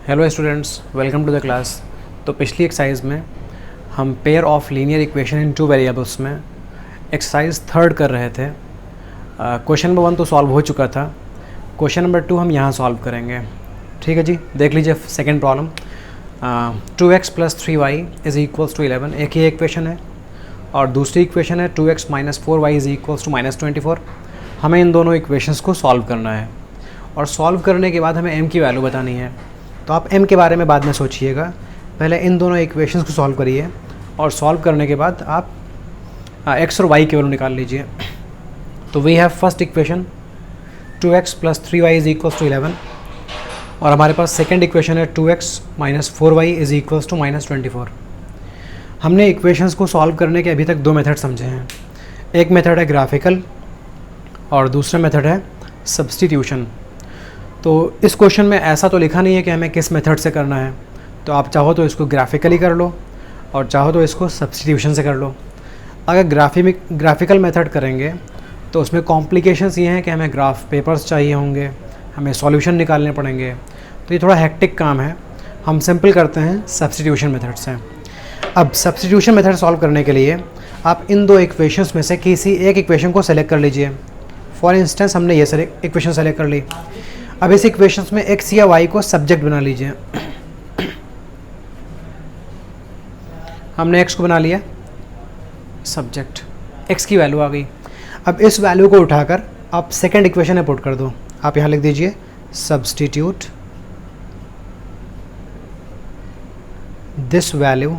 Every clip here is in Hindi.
Hello students, welcome to the class. तो पिछली एक्सरसाइज में हम pair of linear equation in two variables में एक्सरसाइज थर्ड कर रहे थे। क्वेश्चन नंबर 1 तो सॉल्व हो चुका था। क्वेश्चन नंबर 2 हम यहाँ सॉल्व करेंगे। ठीक है जी, देख लीजिए सेकेंड प्रॉब्लम। 2x + 3y = 11 एक ही इक्वेशन है, और दूसरी इक्वेशन है 2x - 4y = -24। हमें इन दोनों इक्वेशंस को सॉल्व करना है, और सॉल्व करने के बाद हमें m की वैल्यू बतानी है। तो आप m के बारे में बाद में सोचिएगा, पहले इन दोनों इक्वेशंस को सॉल्व करिए, और सॉल्व करने के बाद आप x और y की वैल्यू निकाल लीजिए। तो we have first equation 2x + 3y = 11, और हमारे पास सेकेंड इक्वेशन है 2x - 4y = -24। हमने इक्वेशंस को सॉल्व करने के अभी तक दो मेथड समझे हैं। एक मेथड है ग्राफिकल और दूसरा मेथड है सब्स्टिट्यूशन। तो इस क्वेश्चन में ऐसा तो लिखा नहीं है कि हमें किस मेथड से करना है, तो आप चाहो तो इसको ग्राफिकली कर लो और चाहो तो इसको सब्स्टिट्यूशन से कर लो। अगर ग्राफिकल मेथड करेंगे तो उसमें कॉम्प्लिकेशंस ये हैं कि हमें ग्राफ पेपर्स चाहिए होंगे, हमें सॉल्यूशन निकालने पड़ेंगे, तो ये थोड़ा हेक्टिक काम है। हम सिंपल करते हैं सब्स्टिट्यूशन मेथड से। अब सब्स्टिट्यूशन मेथड सॉल्व करने के लिए आप इन दो इक्वेशंस में से किसी एक इक्वेशन को सेलेक्ट कर लीजिए। फॉर इंस्टेंस हमने ये इक्वेशन सेलेक्ट कर ली। अब इस इक्वेशंस में x या y को सब्जेक्ट बना लीजिए। हमने x को बना लिया सब्जेक्ट, x की वैल्यू आ गई। अब इस वैल्यू को उठाकर आप सेकंड इक्वेशन में पुट कर दो। आप यहाँ लिख दीजिए substitute this value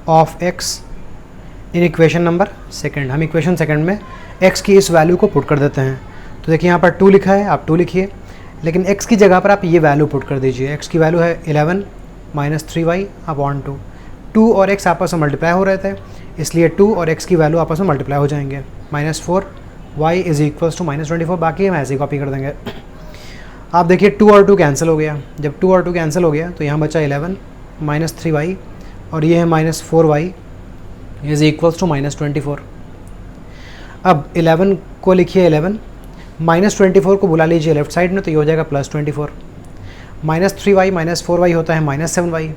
of x in equation number second. हम इक्वेशन सेकंड में x की इस वैल्यू को पुट कर देते हैं। तो देखिए यहाँ पर 2 लिखा है, आप 2 लिखिए, लेकिन x की जगह पर आप ये वैल्यू पुट कर दीजिए। x की वैल्यू है 11 - 3y/2। 2 और x आपस में मल्टीप्लाई हो रहे थे, इसलिए 2 और x की वैल्यू आपस में मल्टीप्लाई हो जाएंगे। -4y = -24। बाकी हम ऐसे ही कॉपी कर देंगे। आप देखिए 2 और 2 कैंसिल हो गया। जब 2 और 2 कैंसिल हो गया तो यहाँ बचा 11 - 3y, और ये है -4y = -24। अब 11 को लिखिए 11, -24 को बुला लीजिए लेफ्ट साइड में, तो ये हो जाएगा +24। -3y - 4y होता है -7y,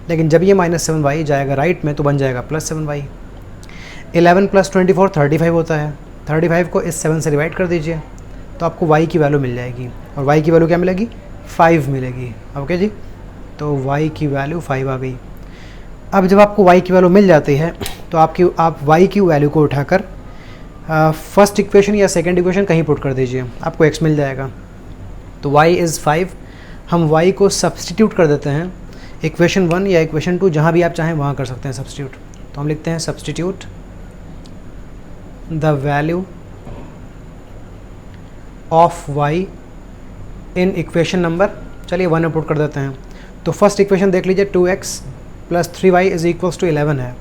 लेकिन जब ये -7y जाएगा राइट में तो बन जाएगा +7y। 11 + 24 35 होता है। 35 को इस 7 से डिवाइड कर दीजिए तो आपको y की वैल्यू मिल जाएगी, और y की वैल्यू क्या मिलेगी? 5 मिलेगी। ओके जी, तो y की वैल्यू 5 आ गई। अब जब आपको y की वैल्यू मिल जाती है तो आप y की वैल्यू को उठाकर फर्स्ट इक्वेशन या सेकंड इक्वेशन कहीं पुट कर दीजिए, आपको x मिल जाएगा। तो y इज़ 5। हम y को सब्स्टिट्यूट कर देते हैं इक्वेशन 1 या इक्वेशन 2, जहाँ भी आप चाहें वहाँ कर सकते हैं सब्स्टिट्यूट। तो हम लिखते हैं substitute the value of y in equation number, चलिए 1 में पुट कर देते हैं। तो फर्स्ट इक्वेशन देख लीजिए 2x + 3y = 11 है,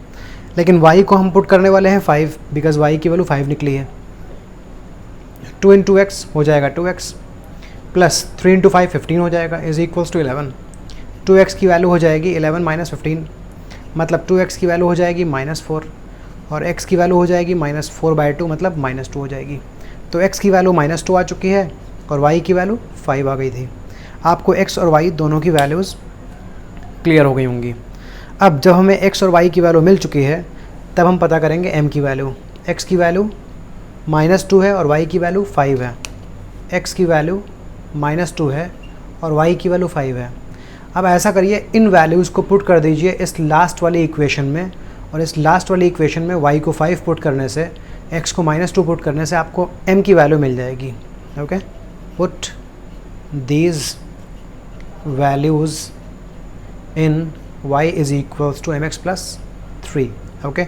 लेकिन y को हम पुट करने वाले हैं 5, बिकॉज y की वैल्यू 5 निकली है। 2 × x हो जाएगा 2x, प्लस 3 × 5 15 हो जाएगा = 11। 2x की वैल्यू हो जाएगी 11 - 15, मतलब 2x की वैल्यू हो जाएगी -4, और x की वैल्यू हो जाएगी -4/2, मतलब -2 हो जाएगी। तो x की वैल्यू -2 आ चुकी है और y की वैल्यू 5 आ गई थी। आपको x और y दोनों की वैल्यूज़ क्लियर हो गई होंगी। अब जब हमें x और y की वैल्यू मिल चुकी है तब हम पता करेंगे m की वैल्यू। x की वैल्यू -2 है और y की वैल्यू 5 है। x की वैल्यू -2 है और y की वैल्यू 5 है। अब ऐसा करिए, इन वैल्यूज़ को पुट कर दीजिए इस लास्ट वाली इक्वेशन में, और इस लास्ट वाली इक्वेशन में y को 5 पुट करने से, x को -2 पुट करने से आपको m की वैल्यू मिल जाएगी। Okay, put these values in y = mx + 3। Okay,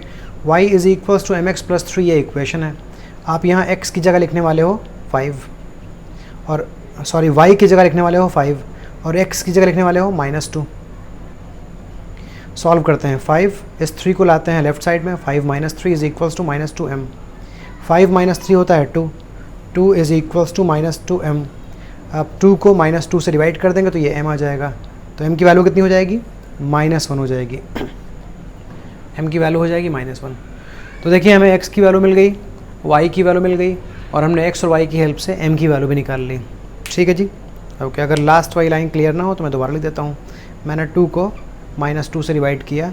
y = mx + 3 ये इक्वेशन है। आप यहाँ x की जगह लिखने वाले हो 5, और सॉरी y की जगह लिखने वाले हो 5, और x की जगह लिखने वाले हो -2। सॉल्व करते हैं। 5 इस 3 को लाते हैं लेफ्ट साइड में। 5 - 3 = -2m। 5 - 3 होता है 2। 2 = -2m। अब 2 को -2 से डिवाइड कर देंगे तो ये m आ जाएगा। तो m की वैल्यू कितनी हो जाएगी? -1 हो जाएगी। m की वैल्यू हो जाएगी -1। तो देखिए हमें x की वैल्यू मिल गई, y की वैल्यू मिल गई, और हमने x और y की हेल्प से m की वैल्यू भी निकाल ली। ठीक है जी, ओके, अगर लास्ट वाली लाइन क्लियर ना हो तो मैं दोबारा लिख देता हूँ। मैंने 2 को -2 से डिवाइड किया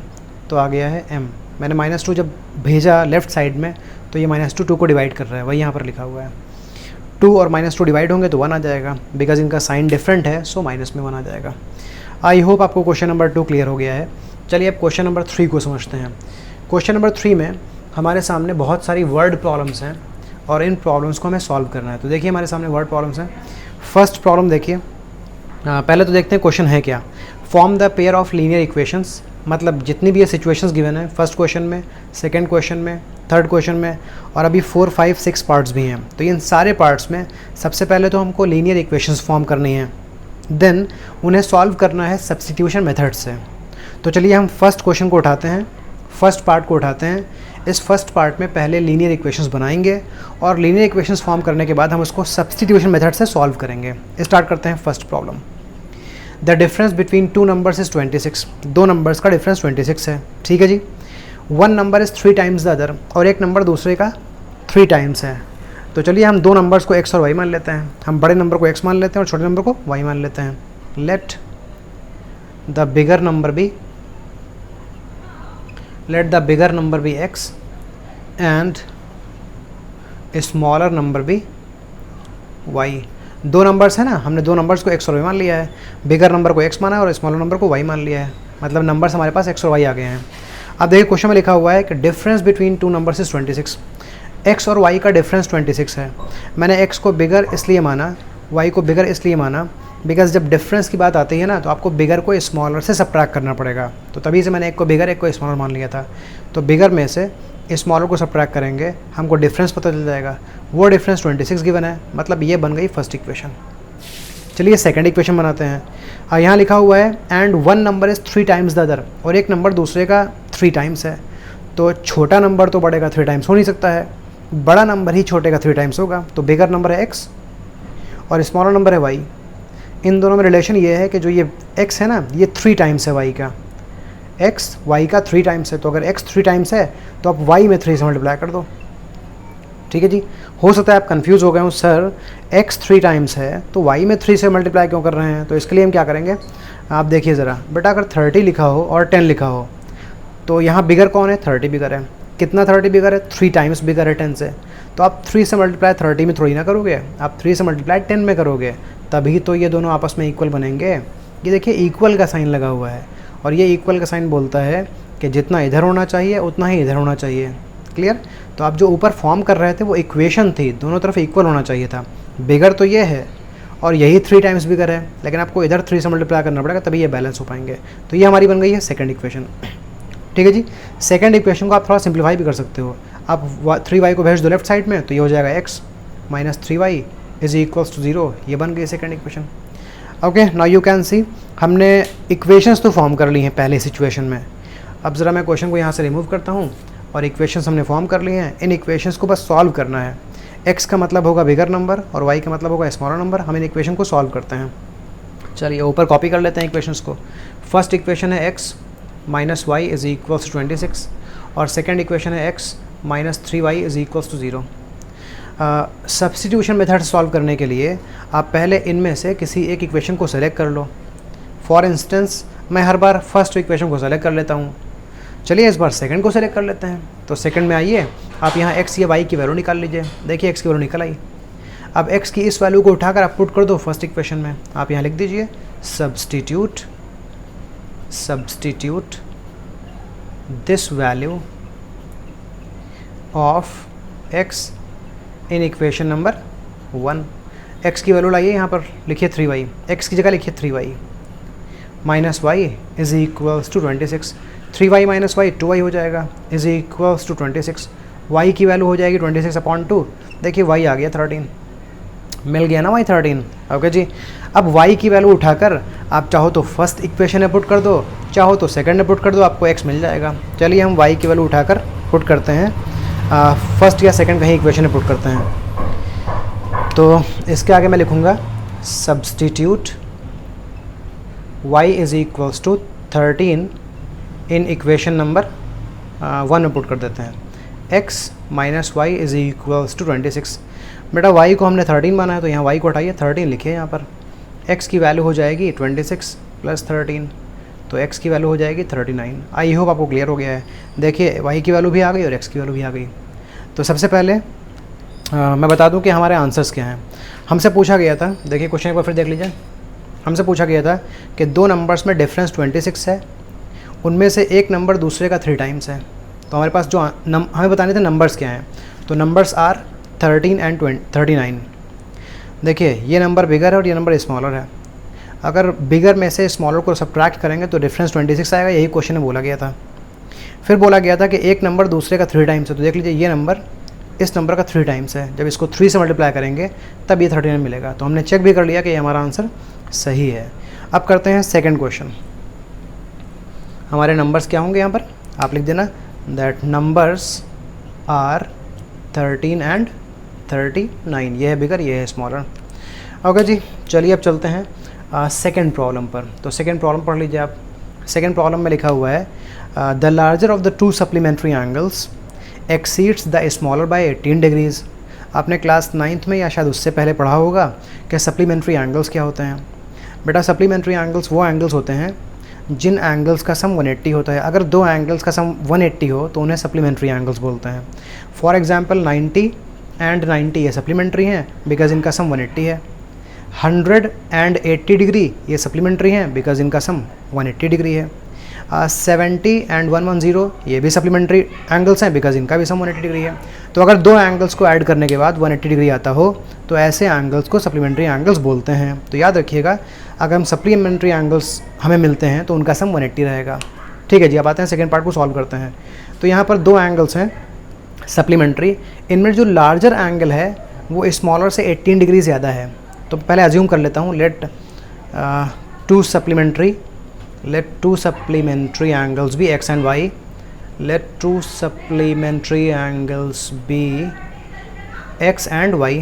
तो आ गया है m। मैंने -2 जब भेजा लेफ़्ट साइड में तो ये -2 2 को डिवाइड कर रहा है, वही यहाँ पर लिखा हुआ है। 2 और -2 डिवाइड होंगे तो 1 आ जाएगा, बिकॉज इनका साइन डिफरेंट है, सो माइनस में 1 आ जाएगा। आई होप आपको क्वेश्चन नंबर 2 क्लियर हो गया है। चलिए अब क्वेश्चन नंबर 3 को समझते हैं। क्वेश्चन नंबर 3 में हमारे सामने बहुत सारी वर्ड प्रॉब्लम्स हैं और इन प्रॉब्लम्स को हमें सॉल्व करना है। तो देखिए हमारे सामने वर्ड प्रॉब्लम्स हैं। फर्स्ट प्रॉब्लम देखिए, पहले तो देखते हैं क्वेश्चन है क्या। Form the pair of linear equations, मतलब जितनी भी ये सिचुएशंस गिवन है फर्स्ट क्वेश्चन में, सेकंड क्वेश्चन में, थर्ड क्वेश्चन में, और अभी 4 5 6 पार्ट्स भी हैं। तो इन सारे पार्ट्स में सबसे पहले तो हमको लीनियर इक्वेशंस फॉर्म करनी है, देन उन्हें सॉल्व करना है सब्स्टिट्यूशन मेथड से। तो चलिए हम फर्स्ट क्वेश्चन को उठाते हैं, फर्स्ट पार्ट को उठाते हैं। इस फर्स्ट पार्ट में पहले लीनियर इक्वेशंस बनाएंगे और लीनियर इक्वेशंस फॉर्म करने के बाद हम उसको सब्स्टिट्यूशन मेथड से सॉल्व करेंगे। स्टार्ट करते हैं first problem. The difference between 2 numbers is 26। दो नंबर्स का डिफरेंस 26 है, ठीक है जी। One number is 3 times the other, और एक नंबर दूसरे का 3 टाइम्स है। तो चलिए हम दो नंबर्स को x और y मान लेते हैं। हम बड़े नंबर को x मान लेते हैं और छोटे नंबर को y मान लेते हैं। Let the bigger number be x and smaller number be y। दो नंबर्स है ना, हमने दो नंबर्स को x और y मान लिया है। बिगर नंबर को x माना है और स्मॉलर नंबर को y मान लिया है, मतलब नंबर्स हमारे पास x और y आ गए हैं। अब देखिए क्वेश्चन में लिखा हुआ है कि difference between 2 numbers is 26। x और y का डिफरेंस 26 है। मैंने x को बिगर इसलिए माना, y को बिगर इसलिए माना बिकॉज जब डिफरेंस की बात आती है ना तो आपको बिगर को स्मॉलर से सब्ट्रैक्ट करना पड़ेगा। तो तभी से मैंने एक को बिगर एक को स्मॉलर मान लिया था। तो बिगर में से स्मॉलर को सब्ट्रैक्ट करेंगे, हमको डिफरेंस पता चल जाएगा। वो डिफरेंस 26 गिवन है, मतलब ये बन गई फर्स्ट इक्वेशन। चलिए सेकंड इक्वेशन बनाते हैं। यहाँ लिखा हुआ है and one number is 3 times the other, और एक नंबर दूसरे का 3 टाइम्स है। तो छोटा नंबर तो बड़े का 3 टाइम्स हो नहीं सकता है, बड़ा नंबर ही छोटे का 3 टाइम्स होगा। तो बिगर नंबर है x और स्मॉलर नंबर है y। इन दोनों में रिलेशन ये है कि जो ये x है ना, ये 3 टाइम्स है y का। x y का 3 टाइम्स है, तो अगर x 3 टाइम्स है तो आप y में 3 से मल्टीप्लाई कर दो, ठीक है जी। हो सकता है आप कंफ्यूज हो गए हो, सर x 3 टाइम्स है तो y में 3 से मल्टीप्लाई क्यों कर रहे हैं। तो इसके लिए हम क्या करेंगे, आप देखिए ज़रा बेटा, अगर 30 लिखा हो और 10 लिखा हो तो यहाँ बिगर कौन है, 30 बिगर है। कितना 30 बिगर है, 3 टाइम्स बिगर है 10 से। तो आप 3 से मल्टीप्लाई 30 में थोड़ी ना करोगे, आप 3 से मल्टीप्लाई 10 में करोगे, तभी तो ये दोनों आपस में इक्वल बनेंगे। ये देखिए इक्वल का साइन लगा हुआ है, और ये इक्वल का साइन बोलता है कि जितना इधर होना चाहिए उतना ही इधर होना चाहिए। क्लियर। तो आप जो ऊपर फॉर्म कर रहे थे वो इक्वेशन थी, दोनों तरफ इक्वल होना चाहिए था। बिगर तो ये है और यही 3 टाइम्स बिगर है, लेकिन आपको इधर 3 से मल्टीप्लाई करना पड़ेगा तभी ये बैलेंस हो पाएंगे। तो ये हमारी बन गई है सेकंड इक्वेशन, ठीक है जी। सेकंड इक्वेशन को आप थोड़ा सिंप्लीफाई भी कर सकते हो। आप 3y को भेज दो लेफ्ट साइड में तो ये हो जाएगा x minus 3y is equals to 0। ये बन गई second equation. Okay, now you can see हमने इक्वेशंस तो फॉर्म कर ली हैं पहले सिचुएशन में। अब ज़रा मैं क्वेश्चन को यहाँ से रिमूव करता हूँ और इक्वेशंस हमने फॉर्म कर लिए हैं। इन इक्वेशंस को बस सॉल्व करना है। x का मतलब होगा बिगर नंबर और y का मतलब होगा स्मॉलर नंबर। हम इन इक्वेशन को सॉल्व करते हैं। चलिए ऊपर कॉपी कर लेते हैं इक्वेशंस को। फर्स्ट इक्वेशन है x minus y is equals to 26 और सेकेंड इक्वेशन है x minus 3y is equals to 0। Substitution method solve करने के लिए आप पहले इनमें से किसी एक इक्वेशन को सेलेक्ट कर लो। फॉर इंस्टेंस मैं हर बार फर्स्ट इक्वेशन को सेलेक्ट कर लेता हूँ। चलिए इस बार सेकंड को सेलेक्ट कर लेते हैं। तो सेकंड में आइए, आप यहाँ x या y की वैल्यू निकाल लीजिए। देखिए x की वैल्यू निकल आई। अब x की इस वैल्यू को उठाकर आप पुट कर दो फर्स्ट इक्वेशन में। आप यहाँ लिख दीजिए substitute this value of x in equation number 1। x की वैल्यू लाइए, यहाँ पर लिखिए 3y, x की जगह लिखिए 3y minus y is equals to 26। 3y minus y 2y हो जाएगा इज़ इक्वल्स टू 26। y की वैल्यू हो जाएगी 26/2। देखिए y आ गया 13, मिल गया ना y 13। ओके जी। अब y की वैल्यू उठाकर आप चाहो तो फर्स्ट इक्वेशन में पुट कर दो, चाहो तो सेकंड में पुट कर दो, आपको x मिल जाएगा। चलिए हम y की वैल्यू उठाकर पुट करते हैं, फर्स्ट या सेकंड कहीं इक्वेशन में पुट करते हैं। तो इसके आगे मैं लिखूँगा substitute y is equals to 13 in equation number 1 में पुट कर देते हैं। x minus y is equals to 26। बेटा y को हमने 13 माना है तो यहाँ y को हटाइए, 13 लिखिए यहाँ पर। x की वैल्यू हो जाएगी 26 + 13, तो x की वैल्यू हो जाएगी 39। आई होप आपको क्लियर हो गया है। देखिए y की वैल्यू भी आ गई और x की वैल्यू भी आ गई। तो सबसे पहले मैं बता दूं कि हमारे आंसर्स क्या हैं। हमसे पूछा गया था, देखिए क्वेश्चन एक बार फिर देख लीजिए। हमसे पूछा गया था कि दो नंबर्स में डिफरेंस 26 है, उनमें से एक नंबर दूसरे का 3 टाइम्स है। तो हमारे पास जो हमें बताने थे नंबर्स क्या हैं, तो नंबर्स आर 13 एंड 39। देखिए ये नंबर बिगर है और ये नंबर स्मॉलर है। अगर बिगर में से स्मॉलर को सब्ट्रैक्ट करेंगे तो डिफरेंस 26 आएगा, यही क्वेश्चन में बोला गया था। फिर बोला गया था कि एक नंबर दूसरे का 3 टाइम्स है, तो देख लीजिए ये नंबर इस नंबर का 3 टाइम्स है। जब इसको 3 से मल्टीप्लाई करेंगे तब ये 39 मिलेगा। तो हमने चेक भी कर लिया कि ये हमारा आंसर सही है। अब करते हैं सेकंड क्वेश्चन। हमारे नंबर्स क्या होंगे यहाँ पर, आप लिख देना दैट नंबर्स आर 13 एंड 39। ये है बिगर, ये है स्मॉलर। ओके जी, चलिए अब चलते हैं सेकंड प्रॉब्लम पर। तो सेकंड प्रॉब्लम पढ़ लीजिए आप। सेकंड प्रॉब्लम में लिखा हुआ है the larger of the 2 supplementary angles exceeds the smaller by 18 degrees. आपने क्लास 9th में या शायद उससे पहले पढ़ा होगा कि सप्लीमेंट्री एंगल्स क्या होते हैं। बेटा सप्लीमेंट्री एंगल्स वो एंगल्स होते हैं जिन एंगल्स का सम 180 होता है। अगर दो एंगल्स का सम 180 हो तो उन्हें सप्लीमेंट्री एंगल्स बोलते हैं। फॉर एग्जांपल 90 एंड 90 ये सप्लीमेंट्री हैं बिकॉज इनका सम 180 है। 100 एंड 80 डिग्री ये सप्लीमेंट्री हैं बिकॉज इनका सम 180 डिग्री है। 70 एंड 110 ये भी सप्लीमेंट्री एंगल्स हैं बिकॉज इनका भी सम 180 डिग्री है। तो अगर दो एंगल्स को ऐड करने के बाद 180 डिग्री आता हो तो ऐसे एंगल्स को सप्लीमेंट्री एंगल्स बोलते हैं। तो याद रखिएगा, अगर हम सप्लीमेंट्री एंगल्स हमें मिलते हैं तो उनका सम 180 रहेगा। ठीक है जी, अब आते हैं सेकेंड पार्ट को सॉल्व करते हैं। तो यहाँ पर दो एंगल्स हैं सप्लीमेंट्री, इनमें जो लार्जर एंगल है वो स्मॉलर से 18 डिग्री ज़्यादा है। तो पहले अज्यूम कर लेता हूँ, let two supplementary angles be x and y। Let two supplementary angles be x and y।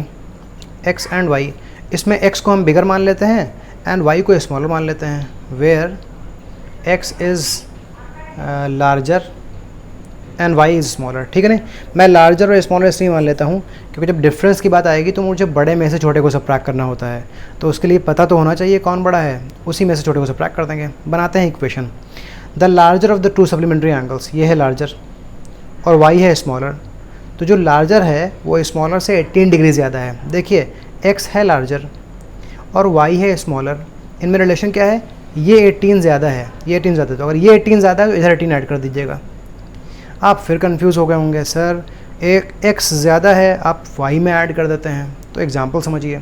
इसमें x को हम बिगर मान लेते हैं एंड y को स्मॉलर मान लेते हैं, where x is larger and y is smaller. ठीक है नहीं, मैं लार्जर और स्मॉलर इसलिए मान लेता हूँ क्योंकि जब डिफरेंस की बात आएगी तो मुझे बड़े में से छोटे को सब्ट्रैक्ट करना होता है। तो उसके लिए पता तो होना चाहिए कौन बड़ा है, उसी में से छोटे को सब्ट्रैक्ट कर देंगे। बनाते हैं equation. The larger of the 2 supplementary angles, ये है लार्जर और y है स्मॉलर। तो जो लार्जर है वो स्मॉलर से 18 डिग्री ज़्यादा है। देखिए x है लार्जर और y है स्मॉलर, इनमें रिलेशन क्या है, ये 18 ज़्यादा है, ये 18 ज़्यादा है। तो अगर ये 18 ज़्यादा है तो इधर 18 ऐड कर दीजिएगा। आप फिर कंफ्यूज हो गए होंगे, सर एक x ज़्यादा है आप y में ऐड कर देते हैं। तो एग्जांपल समझिए,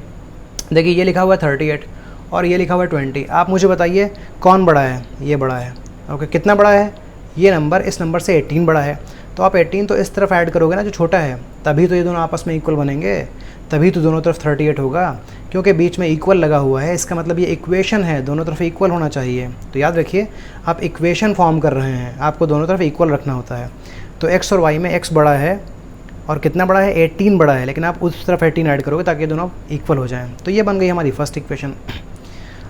देखिए ये लिखा हुआ है 38 और ये लिखा हुआ है 20। आप मुझे बताइए कौन बड़ा है, ये बड़ा है। ओके, कितना बड़ा है, ये नंबर इस नंबर से 18 बड़ा है। तो आप 18 तो इस तरफ ऐड करोगे ना जो छोटा है, तभी तो ये दोनों आपस में इक्वल बनेंगे, तभी तो दोनों तरफ 38 होगा, क्योंकि बीच में इक्वल लगा हुआ है। इसका मतलब ये इक्वेशन है, दोनों तरफ इक्वल होना चाहिए। तो याद रखिए, आप इक्वेशन फॉर्म कर रहे हैं, आपको दोनों तरफ इक्वल रखना होता है। तो x और y में x बड़ा है और कितना बड़ा है, 18 बड़ा है, लेकिन आप उस तरफ 18 ऐड करोगे ताकि दोनों इक्वल हो जाएं। तो ये बन गई हमारी फर्स्ट इक्वेशन।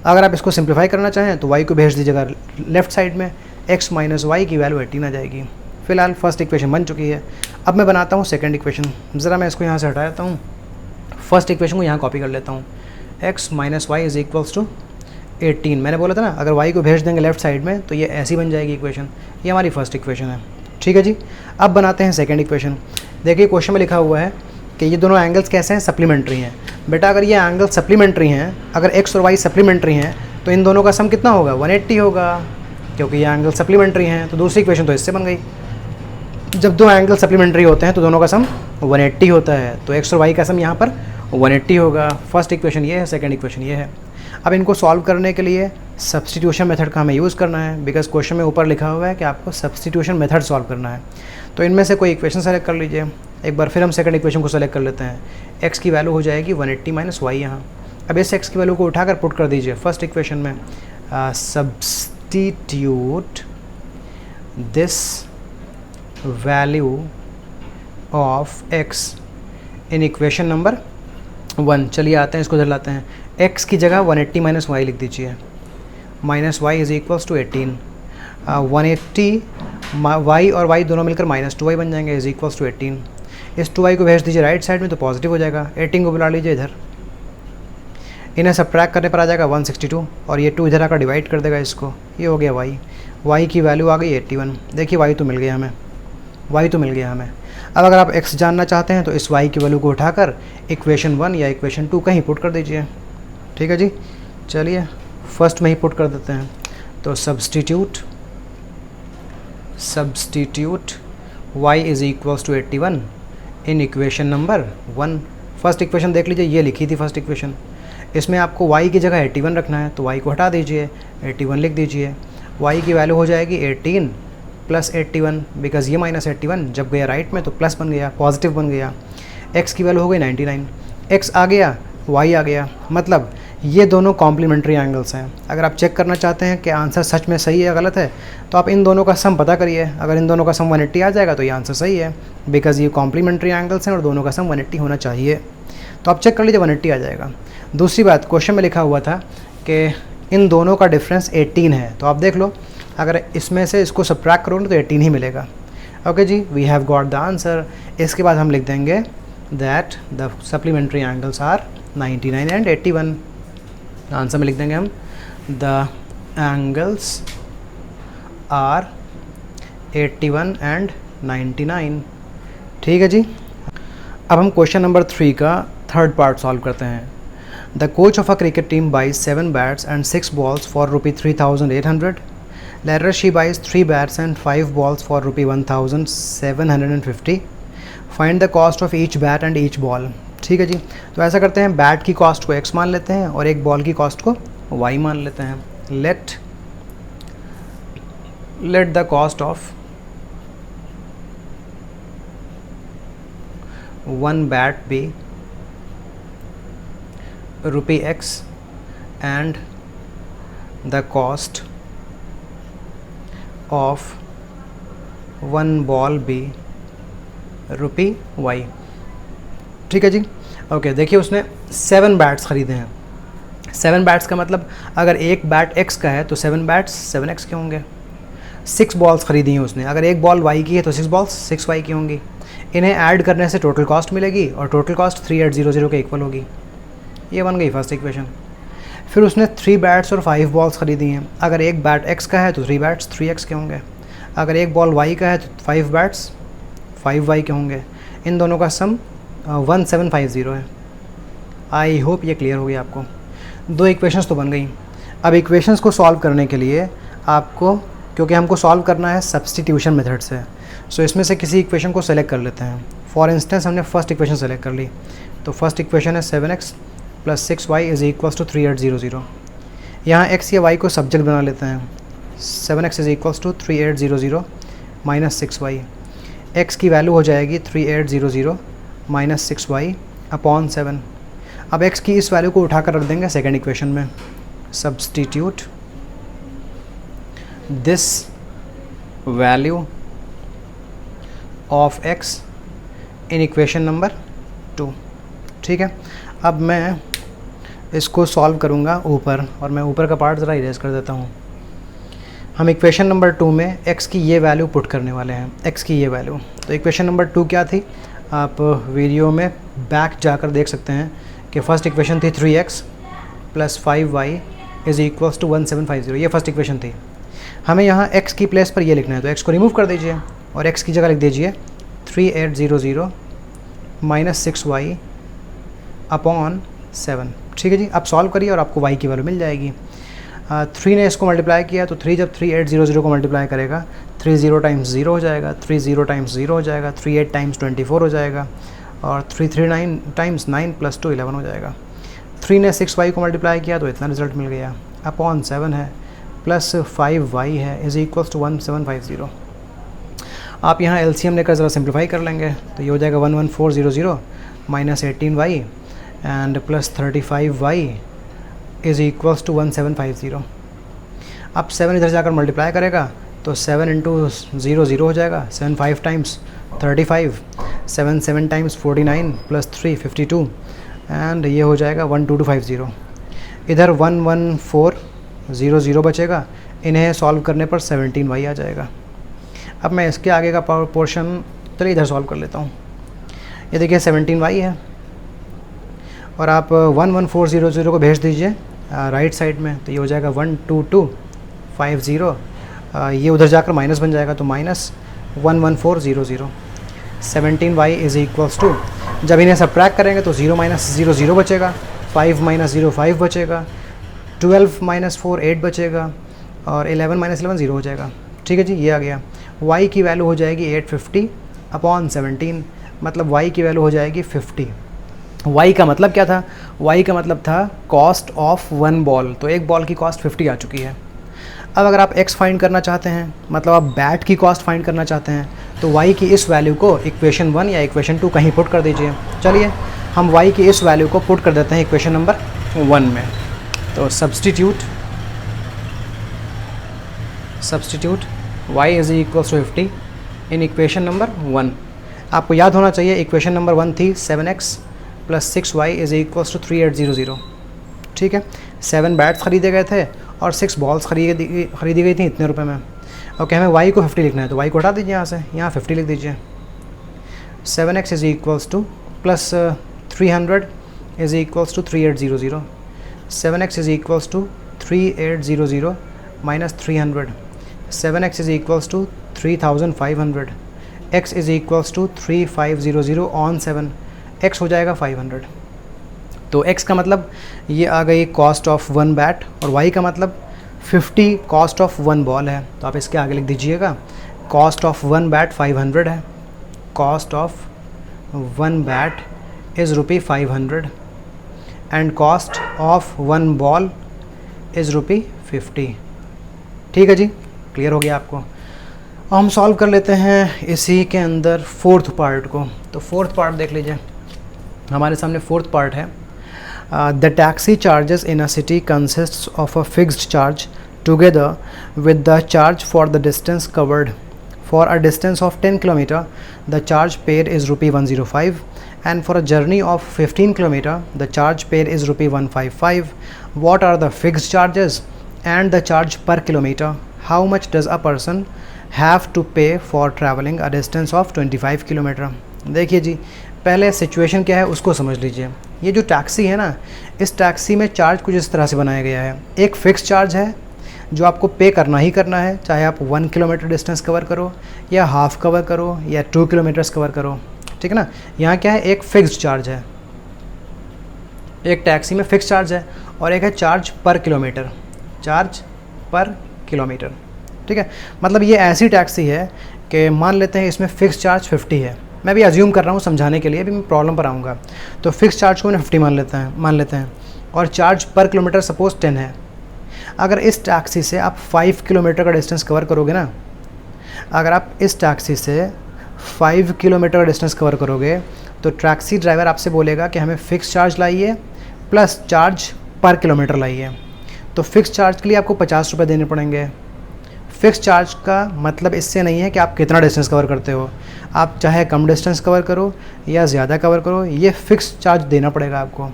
अगर आप इसको सिंप्लीफाई करना चाहें तो y को भेज दीजिएगा लेफ्ट साइड में, x माइनस वाई की वैल्यू 18 आ जाएगी। फिलहाल फर्स्ट इक्वेशन बन चुकी है। अब मैं बनाता हूँ सेकंड इक्वेशन। ज़रा मैं इसको यहाँ से हटा देता हूँ, फर्स्ट इक्वेशन को यहाँ कॉपी कर लेता हूँ। x minus y is equals to 18। मैंने बोला था ना, अगर y को भेज देंगे लेफ्ट साइड में तो ये ऐसी बन जाएगी इक्वेशन। ये हमारी फर्स्ट इक्वेशन है। ठीक है जी, अब बनाते हैं सेकंड इक्वेशन। देखिए क्वेश्चन में लिखा हुआ है कि ये दोनों एंगल्स कैसे हैं, सप्लीमेंट्री हैं। बेटा अगर ये एंगल सप्लीमेंट्री हैं, अगर x और y सप्लीमेंट्री हैं तो इन दोनों का सम कितना होगा, 180 होगा, क्योंकि ये एंगल सप्लीमेंट्री हैं। तो दूसरी इक्वेशन तो इससे बन गई। जब दो एंगल सप्लीमेंट्री होते हैं तो दोनों का सम 180 होता है, तो x और y का सम यहाँ पर 180 होगा। फर्स्ट इक्वेशन ये है, सेकंड इक्वेशन ये है। अब इनको सॉल्व करने के लिए सब्स्टिट्यूशन मेथड का हमें यूज़ करना है, बिकॉज क्वेश्चन में ऊपर लिखा हुआ है कि आपको सब्स्टिट्यूशन मेथड सॉल्व करना है। तो इनमें से कोई इक्वेशन सेलेक्ट कर लीजिए। एक बार फिर हम सेकंड इक्वेशन को सेलेक्ट कर लेते हैं। x की वैल्यू हो जाएगी 180 माइनस वाई यहाँ। अब इस x की वैल्यू को उठाकर पुट कर दीजिए फर्स्ट इक्वेशन में। Substitute this value of x in equation number 1। चलिए आते हैं, इसको इधर लाते हैं। x की जगह 180 माइनस वाई लिख दीजिए। Minus y is equals to 18। 180 y और y दोनों मिलकर माइनस 2y बन जाएंगे, इज इक्वल्स टू 18। इस 2y को भेज दीजिए राइट साइड में तो पॉजिटिव हो जाएगा। 18 को बुला लीजिए इधर। इन्हें सब्ट्रैक्ट करने पर आ जाएगा 162 और ये 2 इधर आकर डिवाइड कर देगा इसको, ये हो गया y की वैल्यू आ गई 81। देखिए y तो मिल गया हमें, y तो मिल गया हमें। अब अगर आप x जानना चाहते हैं तो इस y की वैल्यू को उठाकर इक्वेशन 1 या इक्वेशन 2 कहीं पुट कर दीजिए। ठीक है जी, चलिए फर्स्ट में ही पुट कर देते हैं। तो substitute y is equals to 81 in equation number 1। First equation देख लीजिए, ये लिखी थी फर्स्ट इक्वेशन। इसमें आपको y की जगह 81 रखना है, तो y को हटा दीजिए, 81 लिख दीजिए। y की वैल्यू हो जाएगी 18 प्लस 81, बिकॉज ये माइनस 81 जब गया राइट में तो प्लस बन गया, पॉजिटिव बन गया। x की वैल्यू हो गई 99, x आ गया, y आ गया, मतलब ये दोनों कॉम्प्लीमेंट्री एंगल्स हैं। अगर आप चेक करना चाहते हैं कि आंसर सच में सही है या गलत है, तो आप इन दोनों का सम पता करिए। अगर इन दोनों का सम 180 आ जाएगा तो ये आंसर सही है, बिकॉज ये कॉम्प्लीमेंट्री एंगल्स हैं और दोनों का सम 180 होना चाहिए। तो आप चेक कर लीजिए, 180 आ जाएगा। दूसरी बात, क्वेश्चन में लिखा हुआ था कि इन दोनों का डिफरेंस 18 है, तो आप देख लो अगर इसमें से इसको सब्ट्रैक्ट करोगे तो 18 ही मिलेगा। ओके जी, we have got the answer. इसके बाद हम लिख देंगे that the supplementary angles are 99 and 81। Answer में लिख देंगे हम द एंगल्स आर 81 एंड 99। ठीक है जी। अब हम क्वेश्चन नंबर 3 का थर्ड पार्ट सॉल्व करते हैं। The coach of a cricket team buys 7 bats and 6 balls for ₹3,800। Later she buys 3 bats and 5 balls for ₹1,750। Find the cost of each bat and each ball. ठीक है जी, तो ऐसा करते हैं, बैट की कॉस्ट को x मान लेते हैं और एक बॉल की कॉस्ट को y मान लेते हैं। Let the cost of one bat be ₹x and the cost of one ball be ₹y। ठीक है जी। ओके, देखिए उसने 7 बैट्स ख़रीदे हैं। 7 बैट्स का मतलब अगर एक बैट x का है तो 7 बैट्स 7x के होंगे। 6 बॉल्स ख़रीदी हैं उसने, अगर एक बॉल y की है तो 6 बॉल्स 6y की होंगी। इन्हें ऐड करने से टोटल कॉस्ट मिलेगी और टोटल कॉस्ट 3800 के इक्वल होगी। ये बन गई फर्स्ट इक्वेशन। फिर उसने 3 बैट्स और 5 बॉल्स ख़रीदी हैं, अगर एक बैट x का है तो 3 बैट्स 3x के होंगे। अगर एक बॉल y का है तो 5 बैट्स 5y के होंगे। इन दोनों का सम 1750 है। आई होप ये क्लियर हो गया आपको। 2 इक्वेशंस तो बन गई। अब इक्वेशंस को सॉल्व करने के लिए आपको, क्योंकि हमको सॉल्व करना है सब्स्टिट्यूशन मेथड से, सो इसमें से किसी इक्वेशन को सेलेक्ट कर लेते हैं। फॉर इंस्टेंस हमने फर्स्ट इक्वेशन सेलेक्ट कर ली, तो फर्स्ट इक्वेशन है 7x plus 6y is equals to 3800। यहाँ x या y को सब्जेक्ट बना लेते हैं। 7x is equals to 3800 minus 6y। x की वैल्यू हो जाएगी 3800 माइनस 6y अपॉन 7। अब x की इस वैल्यू को उठाकर रख देंगे सेकेंड इक्वेशन में। Substitute this value of x in equation number 2। ठीक है, अब मैं इसको सॉल्व करूँगा ऊपर, और मैं ऊपर का पार्ट ज़रा इरेज कर देता हूँ। हम इक्वेशन नंबर 2 में x की ये वैल्यू पुट करने वाले हैं, x की ये वैल्यू। तो इक्वेशन नंबर 2 क्या थी, आप वीडियो में बैक जाकर देख सकते हैं कि फ़र्स्ट इक्वेशन थी 3x plus 5y is equals to 1750। ये फर्स्ट इक्वेशन थी। हमें यहाँ x की प्लेस पर ये लिखना है, तो x को रिमूव कर दीजिए और x की जगह लिख दीजिए 3800 माइनस 6y अपॉन 7। ठीक है जी, आप सॉल्व करिए और आपको y की वैल्यू मिल जाएगी। 3 ने इसको मल्टीप्लाई किया, तो 3 जब 3800 को मल्टीप्लाई करेगा, 30 टाइम्स 0 हो जाएगा, 30 टाइम्स 0 हो जाएगा, 38 टाइम्स 24 हो जाएगा, और 339 टाइम्स 9 प्लस 2 11 हो जाएगा। 3 ने 6y को मल्टीप्लाई किया तो इतना रिजल्ट मिल गया, अपॉन 7 है प्लस 5y है इज़ इक्वल्स टू 1750। आप यहाँ एलसीएम लेकर ज़रा सिंप्लीफाई कर लेंगे, तो ये हो जाएगा 11400 minus 18y and plus 35y is equals to 1750। अब 7 इधर जाकर मल्टीप्लाई करेगा तो 7 इंटू 0 0 हो जाएगा, 7 5 टाइम्स 35, 7 7 टाइम्स 49 प्लस 3 52 एंड ये हो जाएगा 12250। इधर 11400 बचेगा, इन्हें सॉल्व करने पर 17y आ जाएगा। अब मैं इसके आगे का पोर्शन चलिए इधर सॉल्व कर लेता हूँ। ये देखिए 17y है और आप 11400 को भेज दीजिए राइट साइड में, तो ये हो जाएगा 12250। ये उधर जाकर माइनस बन जाएगा, तो minus 11400। 17y is equals to, जब इन्हें सब्ट्रैक्ट करेंगे तो 0 माइनस 0 0 बचेगा, 5 माइनस 0 5 बचेगा, 12 माइनस 4 8 बचेगा, और 11 माइनस 11 0 हो जाएगा। ठीक है जी, ये आ गया। y की वैल्यू हो जाएगी 850 अपॉन 17, मतलब y की वैल्यू हो जाएगी 50। y का मतलब क्या था? y का मतलब था कॉस्ट ऑफ वन बॉल, तो एक बॉल की कॉस्ट 50 आ चुकी है। अब अगर आप x फाइंड करना चाहते हैं, मतलब आप बैट की कॉस्ट फाइंड करना चाहते हैं, तो y की इस वैल्यू को इक्वेशन 1 या इक्वेशन 2 कहीं पुट कर दीजिए। चलिए हम y की इस वैल्यू को पुट कर देते हैं इक्वेशन नंबर 1 में। तो substitute y is equals to 50 in equation number 1। आपको याद होना चाहिए इक्वेशन नंबर 1 थी 7x plus 6y is equals to 3800। ठीक है, 7 बैट्स ख़रीदे गए थे और 6 बॉल्स खरीदी गई थी इतने रुपए में। ओके, हमें y को 50 लिखना है, तो y को हटा दीजिए यहाँ से, यहाँ 50 लिख दीजिए। 7x is equals to plus 300 is equals to 3800। 7x is equals to 3800 minus 300। 7x is equals to 3500। x is equals to 3500 on 7, x हो जाएगा 500। तो x का मतलब ये आ गई कॉस्ट ऑफ वन बैट, और y का मतलब 50 कॉस्ट ऑफ वन बॉल है। तो आप इसके आगे लिख दीजिएगा कॉस्ट ऑफ वन बैट 500 है, cost of one bat is ₹500 and cost of one ball is ₹50। ठीक है जी, क्लियर हो गया आपको। अब हम सॉल्व कर लेते हैं इसी के अंदर फोर्थ पार्ट को। तो फोर्थ पार्ट देख लीजिए, हमारे सामने फोर्थ पार्ट है। The taxi charges in a city consists of a fixed charge together with the charge for the distance covered. For a distance of 10 km, the charge paid is ₹105, and for a journey of 15 km, the charge paid is ₹155. What are the fixed charges and the charge per kilometer? How much does a person have to pay for traveling a distance of 25 km? देखिए जी, पहले सिचुएशन क्या है उसको समझ लीजिए। ये जो टैक्सी है ना, इस टैक्सी में चार्ज कुछ इस तरह से बनाया गया है। एक फ़िक्स चार्ज है जो आपको पे करना ही करना है, चाहे आप 1 किलोमीटर डिस्टेंस कवर करो या हाफ कवर करो या 2 किलोमीटर्स कवर करो। ठीक है ना, यहाँ क्या है, एक फ़िक्स्ड चार्ज है, एक टैक्सी में फ़िक्स चार्ज है, और एक है charge per kilometre, charge per kilometre. ठीक है, मतलब ये ऐसी टैक्सी है कि मान लेते हैं इसमें फ़िक्स चार्ज 50 है। मैं भी अज्यूम कर रहा हूँ समझाने के लिए, अभी मैं प्रॉब्लम पर आऊँगा। तो फिक्स चार्ज को मैंने 50 मान लेते हैं, और चार्ज पर किलोमीटर सपोज 10 है। अगर इस टैक्सी से आप 5 किलोमीटर का डिस्टेंस कवर करोगे ना, अगर आप इस टैक्सी से 5 किलोमीटर का डिस्टेंस कवर करोगे, तो टैक्सी ड्राइवर आपसे बोलेगा कि हमें फ़िक्स चार्ज लाइए प्लस चार्ज पर किलोमीटर लाइए। तो फ़िक्स चार्ज के लिए आपको 50 रुपये देने पड़ेंगे। फ़िक्स चार्ज का मतलब इससे नहीं है कि आप कितना डिस्टेंस कवर करते हो, आप चाहे कम डिस्टेंस कवर करो या ज़्यादा कवर करो, ये फ़िक्स चार्ज देना पड़ेगा आपको।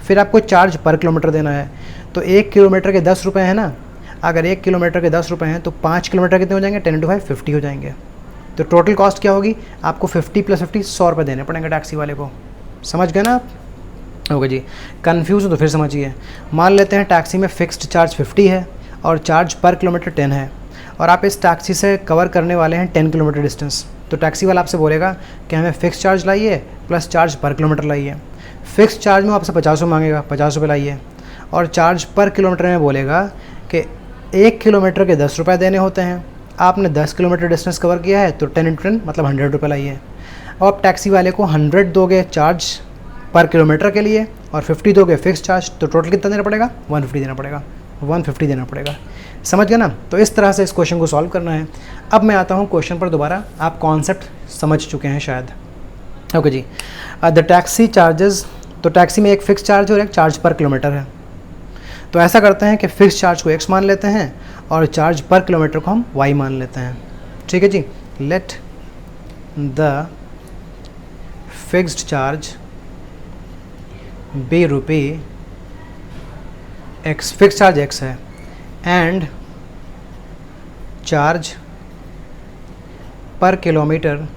फिर आपको चार्ज पर किलोमीटर देना है। तो 1 किलोमीटर के 10 रुपये हैं ना, अगर 1 किलोमीटर के 10 रुपये हैं तो 5 किलोमीटर कितने हो जाएंगे, 10 × 5 50 हो जाएंगे। तो टोटल कॉस्ट क्या होगी, आपको 50 + 50 100 रुपये देने पड़ेंगे टैक्सी वाले को। समझ गए ना आप? ओके जी, कन्फ्यूज़ हो तो फिर समझिए। मान लेते हैं टैक्सी में फ़िक्स्ड चार्ज 50 है और चार्ज पर किलोमीटर 10 है, और आप इस टैक्सी से कवर करने वाले हैं 10 किलोमीटर डिस्टेंस। तो टैक्सी वाला आपसे बोलेगा कि हमें फ़िक्स चार्ज लाइए प्लस चार्ज पर किलोमीटर लाइए। फ़िक्स चार्ज में आपसे 50 रुपये मांगेगा, 50 रुपये लाइए, और चार्ज पर किलोमीटर में बोलेगा कि 1 किलोमीटर के 10 रुपये देने होते हैं। आपने 10 किलोमीटर डिस्टेंस कवर किया है तो 10 × 10 मतलब 100 रुपये लाइए। और आप टैक्सी वाले को 100 दोगे चार्ज पर किलोमीटर के लिए और 50 दोगे फ़िक्स चार्ज, तो टोटल कितना देना पड़ेगा, 150 देना पड़ेगा, 150 देना पड़ेगा। समझ गए ना? तो इस तरह से इस क्वेश्चन को सॉल्व करना है। अब मैं आता हूँ क्वेश्चन पर दोबारा, आप कॉन्सेप्ट समझ चुके हैं शायद। ओके जी, द टैक्सी चार्जेस, तो टैक्सी में एक फ़िक्स चार्ज और एक चार्ज पर किलोमीटर है। तो ऐसा करते हैं कि फ़िक्स चार्ज को x मान लेते हैं और चार्ज पर किलोमीटर को हम y मान लेते हैं। ठीक है जी, let the fixed charge be ₹x, fix charge x है, and charge per kilometer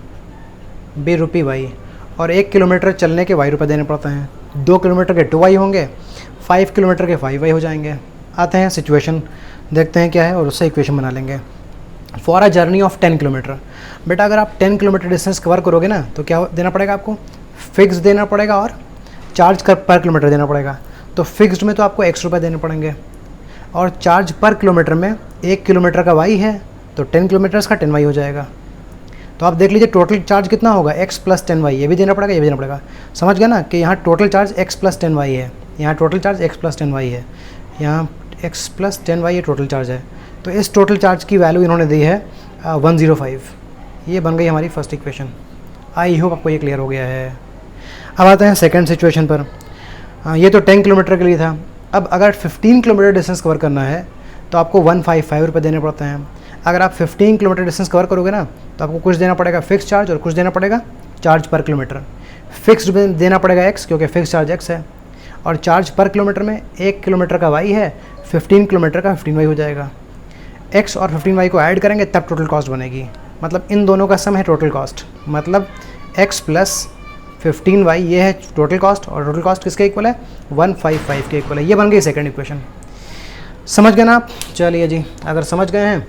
be ₹y, और 1 किलोमीटर चलने के y रुपये देने पड़ते हैं। 2 किलोमीटर के 2y होंगे, 5 किलोमीटर के 5y हो जाएंगे। आते हैं सिचुएशन, देखते हैं क्या है और उससे इक्वेशन बना लेंगे। For a journey of 10 kilometre, बेटा अगर आप 10 किलोमीटर डिस्टेंस कवर करोगे ना तो क्या देना पड़ेगा आपको, फिक्स देना पड़ेगा और चार्ज पर किलोमीटर देना पड़ेगा। तो फिक्स्ड में तो आपको x रुपये देने पड़ेंगे और चार्ज पर किलोमीटर में 1 किलोमीटर का y है तो 10 किलोमीटर्स का 10y हो जाएगा। तो आप देख लीजिए टोटल चार्ज कितना होगा, x प्लस 10y, ये भी देना पड़ेगा, ये भी देना पड़ेगा। समझ गया ना कि यहाँ total charge x plus 10y है, यहाँ total charge x plus 10y है, यहाँ x प्लस 10y ये टोटल चार्ज है। तो इस टोटल चार्ज की वैल्यू इन्होंने दी है 105। ये बन गई हमारी फर्स्ट इक्वेशन। आई होप आपको ये क्लियर हो गया है। अब आते हैं सेकंड सिचुएशन पर। ये तो 10 किलोमीटर के लिए था। अब अगर 15 किलोमीटर डिस्टेंस कवर करना है तो आपको 155 रुपये देने पड़ते हैं। अगर आप 15 किलोमीटर डिस्टेंस कवर करोगे ना तो आपको कुछ देना पड़ेगा फिक्स चार्ज और कुछ देना पड़ेगा चार्ज पर किलोमीटर। फिक्स देना पड़ेगा x क्योंकि फिक्स चार्ज x है, और चार्ज पर किलोमीटर में 1 किलोमीटर का y है, 15 किलोमीटर का 15y हो जाएगा। x और 15y को ऐड करेंगे तब टोटल कॉस्ट बनेगी, मतलब इन दोनों का सम है टोटल कॉस्ट, मतलब x प्लस 15y ये है टोटल कॉस्ट, और टोटल कॉस्ट किसके इक्वल है, 155 के इक्वल है। ये बन गई सेकंड इक्वेशन। समझ गए ना आप? चलिए जी, अगर समझ गए हैं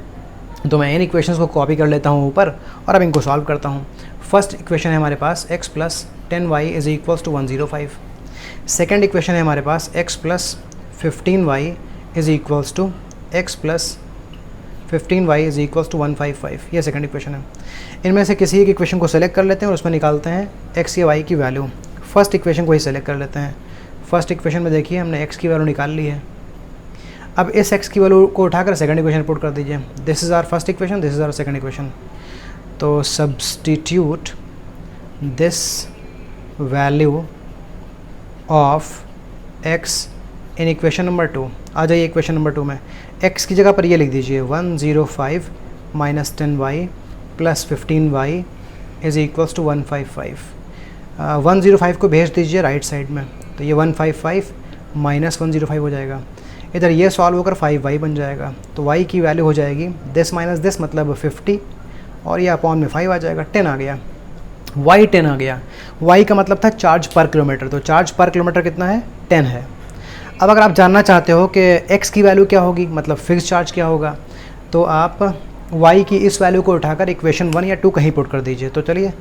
तो मैं इन इक्वेशंस को कॉपी कर लेता हूँ ऊपर और अब इनको सॉल्व करता हूँ। फर्स्ट इक्वेशन है हमारे पास x plus 10y is equals to 105। Second equation है हमारे पास x plus 15y is equals to x plus 15y is equals to 155। ये सेकंड इक्वेशन है। इनमें से किसी एक इक्वेशन को सेलेक्ट कर लेते हैं और उसमें निकालते हैं x या y की वैल्यू। फर्स्ट इक्वेशन को ही सेलेक्ट कर लेते हैं। फर्स्ट इक्वेशन में देखिए हमने x की वैल्यू निकाल ली है। अब इस x की वैल्यू को उठाकर सेकंड इक्वेशन पुट कर दीजिए। This is our first equation, this is our second equation. तो substitute this value of x in equation number 2। आ जाइए इक्वेशन नंबर 2 में। x की जगह पर ये लिख दीजिए 105 minus 10y plus 15y is equals to 155। 105 को भेज दीजिए राइट साइड में, तो ये 155 माइनस 105 हो जाएगा। इधर ये सॉल्व होकर 5y बन जाएगा, तो y की वैल्यू हो जाएगी दिस माइनस दिस मतलब 50, और ये अपॉन में 5 आ जाएगा, 10 आ गया। y 10 आ गया। y का मतलब था चार्ज पर किलोमीटर, तो चार्ज पर किलोमीटर कितना है, 10 है। अब अगर आप जानना चाहते हो कि x की वैल्यू क्या होगी, मतलब फिक्स चार्ज क्या होगा, तो आप y की इस वैल्यू को उठाकर इक्वेशन 1 या 2 कहीं पुट कर दीजिए। तो चलिए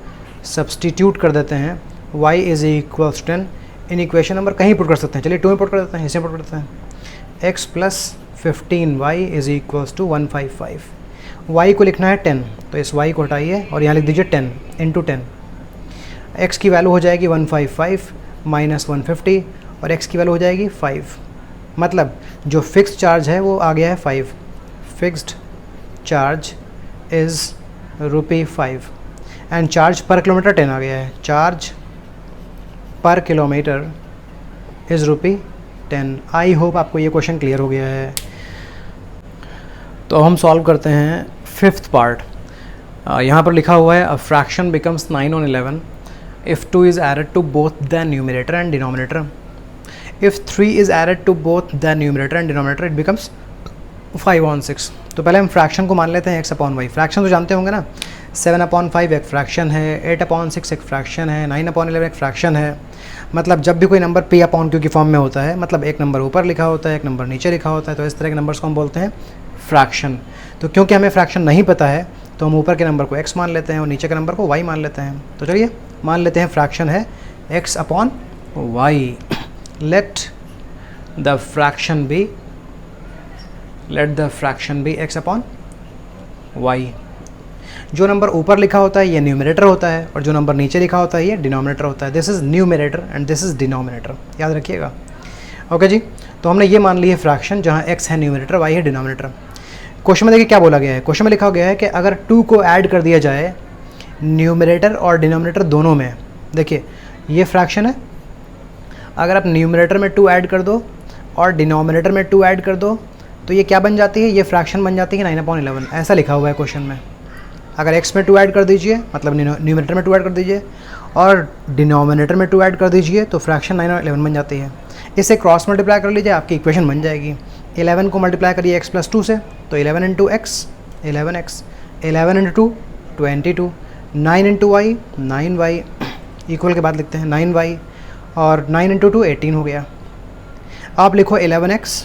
सब्सटीट्यूट कर देते हैं y is equals 10 in equation number कहीं पुट कर सकते हैं। चलिए 2 में पुट कर देते हैं, इसे पुट कर देते हैं। x plus 15y is equals to 155। y को लिखना है 10, तो इस y को हटाइए और यहाँ लिख दीजिए 10 इंटू 10। x की वैल्यू हो जाएगी 155 माइनस 150 और x की वैल्यू हो जाएगी 5, मतलब जो फिक्स्ड चार्ज है वो आ गया है 5। Fixed charge is ₹5 and charge per kilometre 10 आ गया है। Charge per kilometre is ₹10। I hope आपको ये क्वेश्चन क्लियर हो गया है। तो हम सॉल्व करते हैं फिफ्थ पार्ट। यहाँ पर लिखा हुआ है a fraction becomes 9 on 11 if 2 is added to both the numerator and denominator. If 3 is added to both the numerator and denominator it becomes 5 on 6। तो पहले हम फ्रैक्शन को मान लेते हैं x अपॉन वाई। फ्रैक्शन तो जानते होंगे ना, 7/5 एक फ्रैक्शन है, 8/6 एक फ्रैक्शन है, 9/11 एक फ्रैक्शन है। मतलब जब भी कोई नंबर p/q की फॉर्म में होता है, मतलब एक नंबर ऊपर लिखा होता है, एक नंबर नीचे लिखा होता है, तो इस तरह के नंबर्स को हम बोलते हैं फ्रैक्शन। तो क्योंकि हमें फ्रैक्शन नहीं पता है तो हम ऊपर के नंबर को x मान लेते हैं और नीचे के नंबर को y मान लेते हैं। तो चलिए मान लेते हैं फ्रैक्शन है x/y। Let the fraction be x/y। जो नंबर ऊपर लिखा होता है ये न्यूमरेटर होता है और जो नंबर नीचे लिखा होता है ये डिनोमिनेटर होता है। This is numerator and this is denominator, याद रखिएगा। ओके जी, तो हमने ये मान ली है फ्रैक्शन जहाँ x है न्यूमरेटर, y है डिनोमिनेटर। क्वेश्चन में देखिए क्या बोला गया है। क्वेश्चन में लिखा गया है कि अगर 2 को ऐड कर दिया जाए न्यूमरेटर और डिनोमिनेटर दोनों में, देखिए ये फ्रैक्शन है, अगर आप न्यूमरेटर में 2 ऐड कर दो और डिनोमिनेटर में 2 ऐड कर दो तो ये क्या बन जाती है, ये फ्रैक्शन बन जाती है 9/11। ऐसा लिखा हुआ है क्वेश्चन में। अगर x में 2 ऐड कर दीजिए, मतलब न्यूमरेटर में 2 ऐड कर दीजिए और डिनोमिनेटर में 2 ऐड कर दीजिए तो फ्रैक्शन 9/11 बन जाती है। इसे क्रॉस मल्टीप्लाई कर लीजिए, आपकी इक्वेशन बन जाएगी। 11 को मल्टीप्लाई करिए x + 2 से, तो 11 into x 11x, 11 into 2 22, 9 into y 9y, equal के बाद लिखते हैं 9y और 9 इंटू 2 18 हो गया। आप लिखो 11x,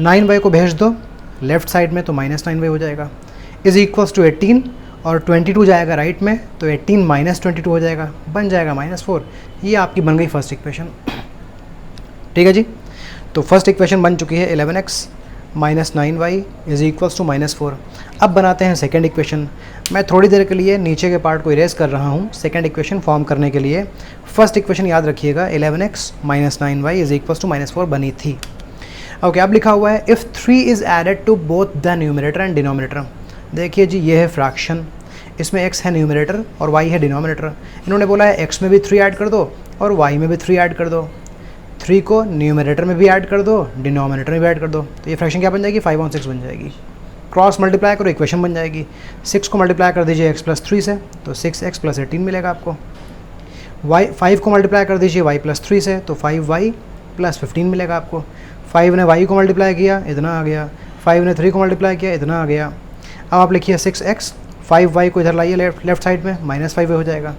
9y को भेज दो लेफ़्ट साइड में तो -9y हो जाएगा, इज़ इक्वल्स टू 18 और 22 जाएगा राइट में तो 18 माइनस 22 हो जाएगा, बन जाएगा -4। ये आपकी बन गई फर्स्ट इक्वेशन। ठीक है जी, तो फर्स्ट इक्वेशन बन चुकी है 11x minus 9y is equals to -4। अब बनाते हैं सेकेंड इक्वेशन। मैं थोड़ी देर के लिए नीचे के पार्ट को इरेज कर रहा हूँ सेकेंड इक्वेशन फॉर्म करने के लिए। फर्स्ट इक्वेशन याद रखिएगा 11x minus 9y is equals to -4 बनी थी। ओके, अब लिखा हुआ है if 3 is added to both the numerator and denominator. देखिए जी, ये है फ्रैक्शन, इसमें x है न्यूमरेटर और y है डिनोमिनेटर। इन्होंने बोला है x में भी 3 ऐड कर दो और y में भी 3 ऐड कर दो। 3 को न्यूमरेटर में भी ऐड कर दो, डिनोमिनेटर में भी ऐड कर दो, तो ये फ्रैक्शन क्या बन जाएगी 5/6 बन जाएगी। क्रॉस मल्टीप्लाई करो, इक्वेशन बन जाएगी। 6 को मल्टीप्लाई कर दीजिए x + 3 से तो 6x + 18 मिलेगा आपको। 5 को मल्टीप्लाई कर दीजिए y + 3 से तो 5y + 15 मिलेगा आपको। 5 ने y को मल्टीप्लाई किया, इतना आ गया। 5 ने 3 को मल्टीप्लाई किया, इतना आ गया। अब आप लिखिए 6x, 5y को इधर लाइए लेफ्ट साइड में, -5 हो जाएगा।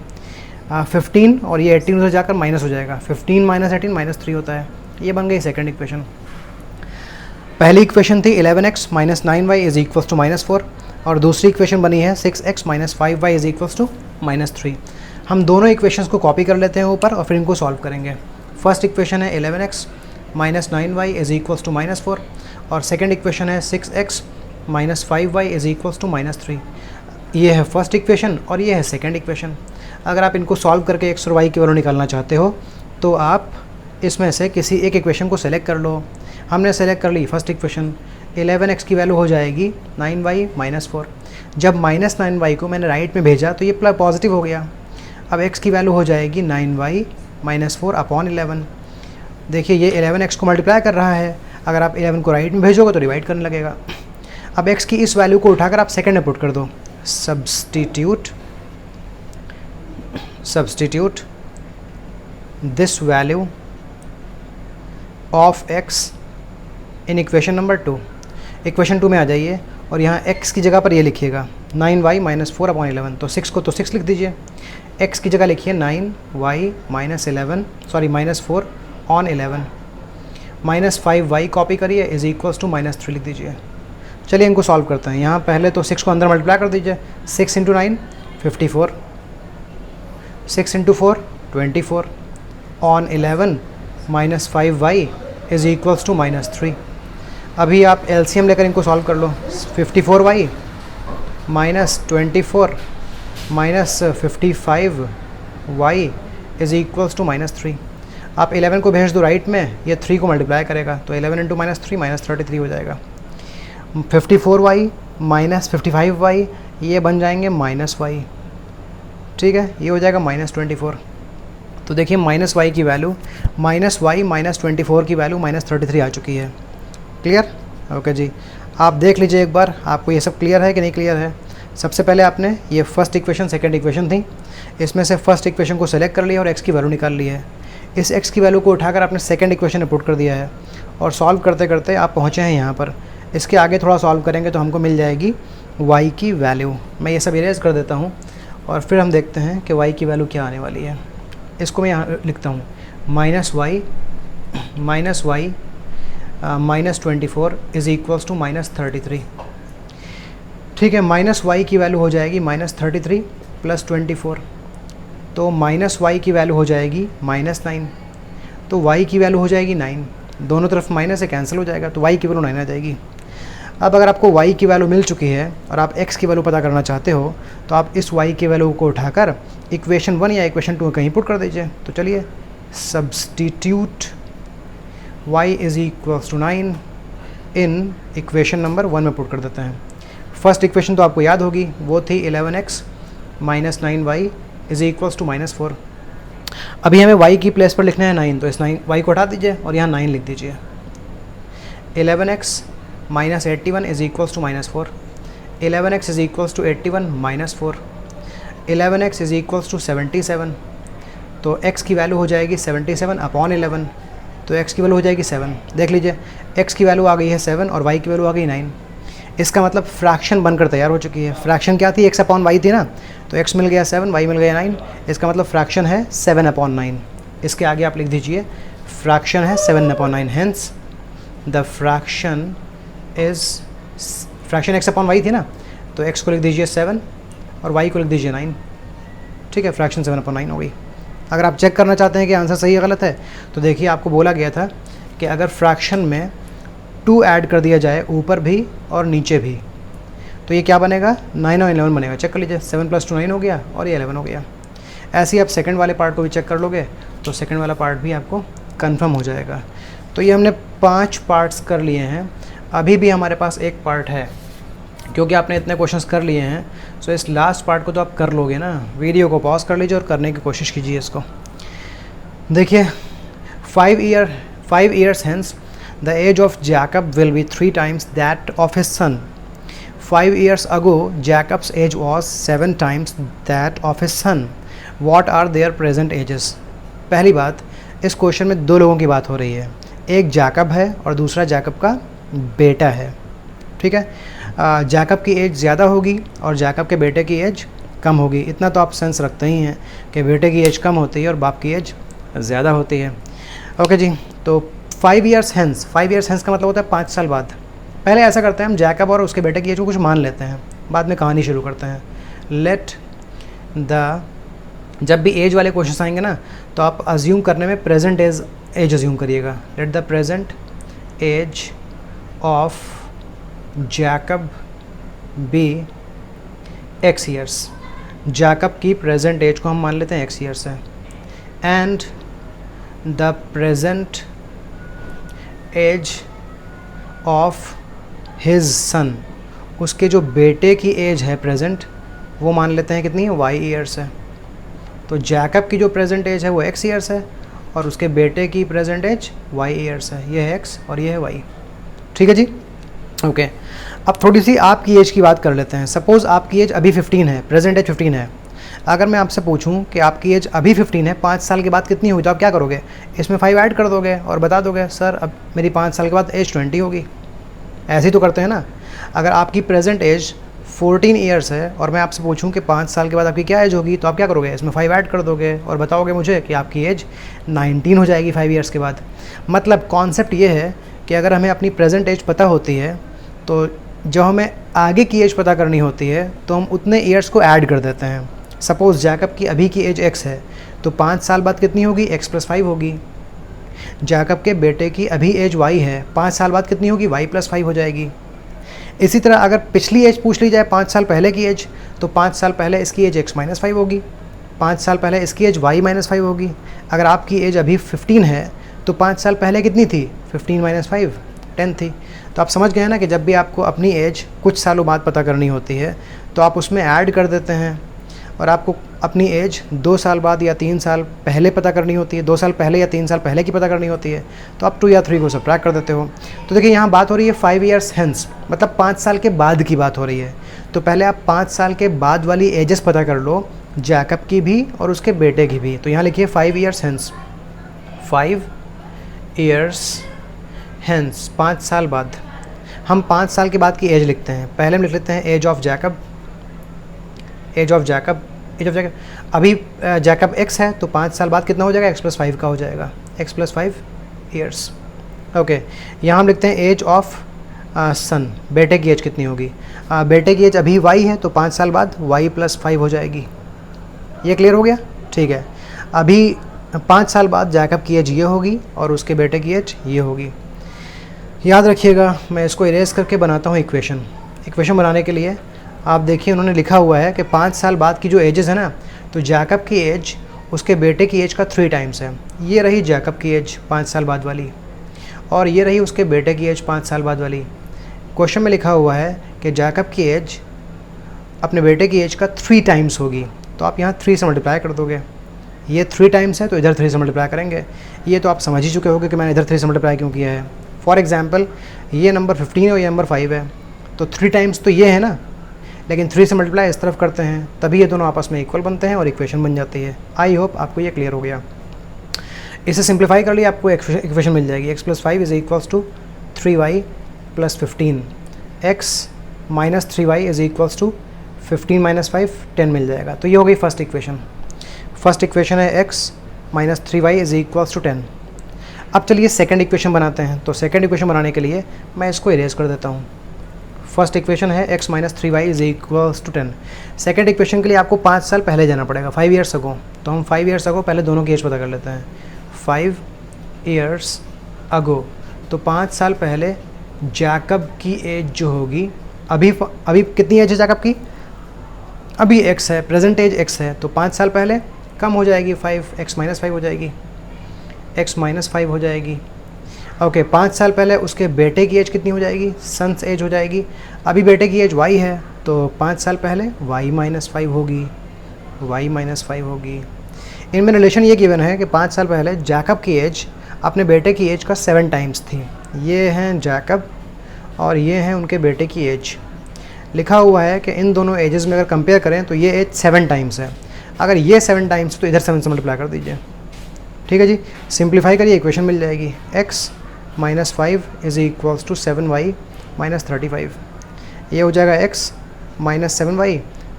15 और ये 18 उधर जाकर माइनस हो जाएगा। 15 - 18 -3 होता है। ये बन गई सेकंड इक्वेशन। पहली इक्वेशन थी 11x minus 9y is equals to -4 और दूसरी इक्वेशन बनी है 6x minus 5y is equals to -3। हम दोनों इक्वेशंस को कॉपी कर लेते हैं ऊपर और फिर इनको सॉल्व करेंगे। फर्स्ट इक्वेशन है 11x minus 9y is equals to -4 और सेकेंड इक्वेशन है 6x minus 5y is equals to -3। ये है फर्स्ट इक्वेशन और ये है सेकेंड इक्वेशन। अगर आप इनको सॉल्व करके x और y की वैल्यू निकालना चाहते हो तो आप इसमें से किसी एक इक्वेशन को सेलेक्ट कर लो। हमने सेलेक्ट कर ली फर्स्ट इक्वेशन। 11x की वैल्यू हो जाएगी 9y माइनस 4। जब माइनस 9y को मैंने राइट में भेजा तो ये प्लस पॉजिटिव हो गया। अब x की वैल्यू हो जाएगी 9y माइनस 4 अपॉन 11। देखिए ये 11x को मल्टीप्लाई कर रहा है, अगर आप 11 को राइट में भेजोगे तो डिवाइड करने लगेगा। अब x की इस वैल्यू को उठाकर आप सेकेंड में पुट कर दो। Substitute this value of x in equation number 2। Equation 2 में आ जाइए और यहाँ x की जगह पर ये लिखिएगा 9y माइनस 4 अपॉन 11। तो 6 को तो 6 लिख दीजिए, x की जगह लिखिए 9y minus 4 on 11 minus 5y copy करिए इज़ इक्वल्स टू -3 लिख दीजिए। चलिए इनको सॉल्व करते हैं। यहाँ पहले तो 6 को अंदर मल्टीप्लाई कर दीजिए। 6 × 9 54, 6 × 4 24 on 11 minus 5y is equals to -3। अभी आप एलसीएम लेकर इनको सॉल्व कर लो। 54y minus 24 minus 55y is equals to -3। आप 11 को भेज दो राइट में, ये 3 को मल्टीप्लाई करेगा तो 11 × -3 -33 हो जाएगा। 54y माइनस 55y ये बन जाएंगे -y। ठीक है, ये हो जाएगा -24। तो देखिए -y की वैल्यू -y माइनस 24 की वैल्यू -33 आ चुकी है। क्लियर? ओके जी, आप देख लीजिए एक बार आपको ये सब क्लियर है कि नहीं क्लियर है। सबसे पहले आपने ये फर्स्ट इक्वेशन सेकंड इक्वेशन थी, इसमें से फर्स्ट इक्वेशन को सेलेक्ट कर लिया और x की वैल्यू निकाल ली है। इस x की वैल्यू को उठाकर आपने सेकंड इक्वेशन में पुट कर दिया है और सॉल्व करते करते आप पहुँचे हैं यहाँ पर। इसके आगे थोड़ा सॉल्व करेंगे तो हमको मिल जाएगी y की वैल्यू। मैं ये सब इरेज कर देता हूँ और फिर हम देखते हैं कि y की वैल्यू क्या आने वाली है। इसको मैं यहाँ लिखता हूँ -y minus 24 is equals to -33। ठीक है, -y की वैल्यू हो जाएगी -33 + 24, तो -y की वैल्यू हो जाएगी -9, तो y की वैल्यू हो जाएगी 9। दोनों तरफ माइनस से कैंसिल हो जाएगा तो y की वैल्यू 9 आ जाएगी। अब अगर आपको y की वैल्यू मिल चुकी है और आप x की वैल्यू पता करना चाहते हो तो आप इस y की वैल्यू को उठाकर इक्वेशन 1 या इक्वेशन 2 कहीं पुट कर दीजिए। तो चलिए substitute y is equals to 9 in equation number 1 में पुट कर देते हैं। फर्स्ट इक्वेशन तो आपको याद होगी, वो थी 11x minus 9y is equals to -4। अभी हमें y की प्लेस पर लिखना है 9, तो इस 9y को हटा दीजिए और यहाँ 9 लिख दीजिए। 11x minus 81 is equals to -4। 11x is equals to 81 -4। 11x is equals to 77, तो x की वैल्यू हो जाएगी 77 अपॉन 11, तो x की वैल्यू हो जाएगी 7। देख लीजिए x की वैल्यू आ गई है 7 और y की वैल्यू आ गई 9। इसका मतलब फ्रैक्शन बनकर तैयार हो चुकी है। फ्रैक्शन क्या थी, x अपॉन y थी ना, तो x मिल गया 7, y मिल गया 9। इसका मतलब फ्रैक्शन है 7 अपॉन 9। इसके आगे आप लिख दीजिए फ्रैक्शन है 7/9, hence the fraction is, fraction x/y थी ना, तो x को लिख दीजिए 7 और y को लिख दीजिए 9, ठीक है, फ्रैक्शन 7/9 हो गई। अगर आप चेक करना चाहते हैं कि आंसर सही है गलत है, तो देखिए आपको बोला गया था कि अगर फ्रैक्शन में 2 ऐड कर दिया जाए ऊपर भी और नीचे भी, तो ये क्या बनेगा, 9 और 11 बनेगा। चेक कर लीजिए, 7 + 2 9 हो गया और ये 11 हो गया। ऐसे ही आप सेकंड वाले पार्ट को भी चेक कर लोगे तो सेकंड वाला पार्ट भी आपको कंफर्म हो जाएगा। तो ये हमने 5 पार्ट्स कर लिए हैं, अभी भी हमारे पास एक पार्ट है, क्योंकि आपने इतने क्वेश्चंस कर लिए हैं। सो इस लास्ट पार्ट को तो आप कर लोगे ना। वीडियो को पॉज कर लीजिए और करने की कोशिश कीजिए इसको। देखिए 5 years hence the age of Jacob will be 3 times that of his son. 5 years ago Jacob's age was 7 times that of his son. What are their present ages? पहली बात, इस क्वेश्चन में 2 लोगों की बात हो रही है, एक जैकब है और दूसरा जैकब का बेटा है, ठीक है। जैकब की एज ज़्यादा होगी और जैकब के बेटे की एज कम होगी। इतना तो आप सेंस रखते ही हैं कि बेटे की एज कम होती है और बाप की एज ज़्यादा होती है। ओके जी, तो 5 years hence, 5 years hence का मतलब होता है 5 साल बाद। पहले ऐसा करते हैं, हम जैकब और उसके बेटे की एज को कुछ मान लेते हैं, बाद में कहानी शुरू करते हैं। लेट द, जब भी एज वाले क्वेश्चन आएंगे ना, तो आप अज्यूम करने में प्रेजेंट एज अज्यूम करिएगा। Let the present age of Jacob be x years। Jacob की प्रेजेंट एज को हम मान लेते हैं x years है। And the present age of his son, उसके जो बेटे की एज है प्रेजेंट, वो मान लेते हैं कितनी है, y years है। तो जैकब की जो प्रेजेंट एज है वो x years है और उसके बेटे की प्रेजेंट एज y years है। ये है x और ये है y, ठीक है जी। ओके, अब थोड़ी सी आपकी एज की बात कर लेते हैं। सपोज़ आपकी एज अभी 15 है, प्रेजेंट एज 15 है। अगर मैं आपसे पूछूं कि आपकी एज अभी 15 है, 5 साल के बाद कितनी होगी, तो आप क्या करोगे, इसमें 5 ऐड कर दोगे और बता दोगे सर अब मेरी 5 साल के बाद एज 20 होगी। ऐसे ही तो करते हैं ना। अगर आपकी प्रेजेंट एज 14 ईयर्स है और मैं आपसे पूछूं कि 5 साल के बाद आपकी क्या एज होगी, तो आप क्या करोगे, इसमें 5 ऐड कर दोगे और बताओगे मुझे कि आपकी एज 19 हो जाएगी 5 ईयर्स के बाद। मतलब कॉन्सेप्ट ये है कि अगर हमें अपनी प्रेजेंट एज पता होती है, तो जब हमें आगे की एज पता करनी होती है तो हम उतने ईयर्स को ऐड कर देते हैं। सपोज़ जैकब की अभी की एज x है, तो 5 साल बाद कितनी होगी, x + 5 होगी। जैकब के बेटे की अभी एज y है, 5 साल बाद कितनी होगी, y + 5 हो जाएगी। इसी तरह अगर पिछली एज पूछ ली जाए 5 साल पहले की एज, तो 5 साल पहले इसकी एज x - 5 होगी, 5 साल पहले इसकी एज y - 5 होगी। अगर आपकी एज अभी 15 है तो 5 साल पहले कितनी थी, 15 - 5 10 थी। तो आप समझ गए ना कि जब भी आपको अपनी एज कुछ सालों बाद पता करनी होती है तो आप उसमें ऐड कर देते हैं, और आपको अपनी एज 2 साल बाद या 3 साल पहले पता करनी होती है, 2 साल पहले या 3 साल पहले की पता करनी होती है, तो आप 2 या 3 को सब्ट्रैक्ट कर देते हो। तो देखिए यहाँ बात हो रही है 5 years hence, मतलब 5 साल के बाद की बात हो रही है। तो पहले आप 5 साल के बाद वाली एजेस पता कर लो, जैकब की भी और उसके बेटे की भी। तो यहाँ लिखिए 5 years hence, 5 years hence, 5 साल बाद। हम 5 साल के बाद की एज लिखते हैं। पहले हम लिख लेते हैं age of Jacob, age of Jacob अभी जैकब x है, तो 5 साल बाद कितना हो जाएगा, x + 5 का हो जाएगा, x + 5 ईयर्स। ओके, यहाँ हम लिखते हैं एज ऑफ सन, बेटे की एज कितनी होगी, बेटे की एज अभी y है, तो 5 साल बाद y + 5 हो जाएगी। ये क्लियर हो गया, ठीक है। अभी 5 साल बाद जैकब की एज ये होगी और उसके बेटे की एज ये होगी। याद रखिएगा, मैं इसको इरेज करके बनाता हूँ इक्वेशन बनाने के लिए आप देखिए उन्होंने लिखा हुआ है कि 5 साल बाद की जो एजेस है ना, तो जैकब की एज उसके बेटे की एज का 3 टाइम्स है। ये रही जैकब की एज 5 साल बाद वाली, और ये रही उसके बेटे की एज 5 साल बाद वाली। क्वेश्चन में लिखा हुआ है कि जैकब की एज अपने बेटे की एज का 3 टाइम्स होगी, तो आप यहाँ 3 से मल्टीप्लाई कर दोगे। ये 3 टाइम्स है तो इधर 3 से मल्टीप्लाई करेंगे। ये तो आप समझ ही चुके होगे कि मैंने इधर 3 से मल्टीप्लाई क्यों किया है। फॉर एग्जाम्पल ये नंबर 15 है और ये नंबर 5 है, तो 3 टाइम्स तो ये है ना, लेकिन 3 से मल्टीप्लाई इस तरफ करते हैं, तभी ये दोनों आपस में इक्वल बनते हैं और इक्वेशन बन जाती है। आई होप आपको ये क्लियर हो गया। इसे सिंप्लीफाई कर लिए आपको इक्वेशन मिल जाएगी, x + 5 = 3y + 15, x - 3y = 15 - 5 10 मिल जाएगा। तो ये हो गई फर्स्ट इक्वेशन। फर्स्ट इक्वेशन है x -3y is equals to 10। अब चलिए सेकंड इक्वेशन बनाते हैं। तो सेकंड इक्वेशन बनाने के लिए मैं इसको इरेज कर देता हूँ। फर्स्ट इक्वेशन है x - 3y is equals to 10। Second equation के लिए आपको 5 साल पहले जाना पड़ेगा, 5 ईयर्स अगो। तो हम 5 ईयर्स अगो पहले दोनों की एज पता कर लेते हैं। 5 ईयर्स अगो, तो 5 साल पहले जैकब की एज जो होगी, अभी कितनी एज है जैकब की? अभी x है, प्रेजेंट एज x है, तो 5 साल पहले कम हो जाएगी 5, x - 5 हो जाएगी, x - 5 हो जाएगी। ओके, 5 साल पहले उसके बेटे की एज कितनी हो जाएगी? सन्स एज हो जाएगी। अभी बेटे की एज y है, तो 5 साल पहले y - 5 होगी, y - 5 होगी। इनमें रिलेशन ये गिवन है कि 5 साल पहले जैकब की एज अपने बेटे की एज का 7 टाइम्स थी। ये हैं जैकब और ये हैं उनके बेटे की एज। लिखा हुआ है कि इन दोनों एजेस में अगर कंपेयर करें तो ये एज 7 टाइम्स है। अगर ये 7 टाइम्स तो इधर 7 से मल्टीप्लाई कर दीजिए। ठीक है जी, सिंप्लीफाई करिए, इक्वेशन मिल जाएगी। x - 5 is equals to 7y - 35। ये हो जाएगा x - 7y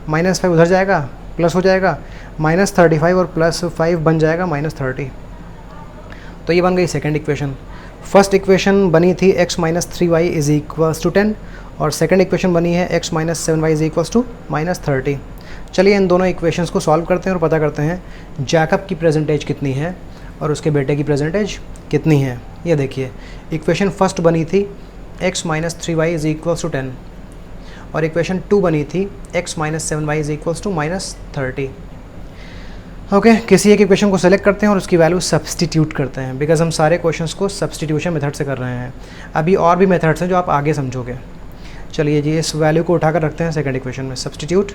-5 उधर जाएगा, प्लस हो जाएगा, -35 और +5 बन जाएगा -30। तो ये बन गई सेकंड इक्वेशन। फर्स्ट इक्वेशन बनी थी x - 3y is equals to 10 और सेकंड इक्वेशन बनी है x - 7y is equals to -30। चलिए इन दोनों इक्वेशंस को सॉल्व करते हैं और पता करते हैं जैकब की प्रेजेंट एज कितनी है और उसके बेटे की प्रेजेंट एज कितनी है। ये देखिए, इक्वेशन फर्स्ट बनी थी x - 3y is equals to 10 और इक्वेशन 2 बनी थी x - 7y is equals to -30। Okay, किसी एक इक्वेशन को सेलेक्ट करते हैं और उसकी वैल्यू सब्सटीट्यूट करते हैं, बिकॉज हम सारे क्वेश्चंस को सब्सटीट्यूशन मेथड से कर रहे हैं। अभी और भी मेथड्स हैं जो आप आगे समझोगे। चलिए जी, इस वैल्यू को उठाकर रखते हैं सेकंड इक्वेशन में। Substitute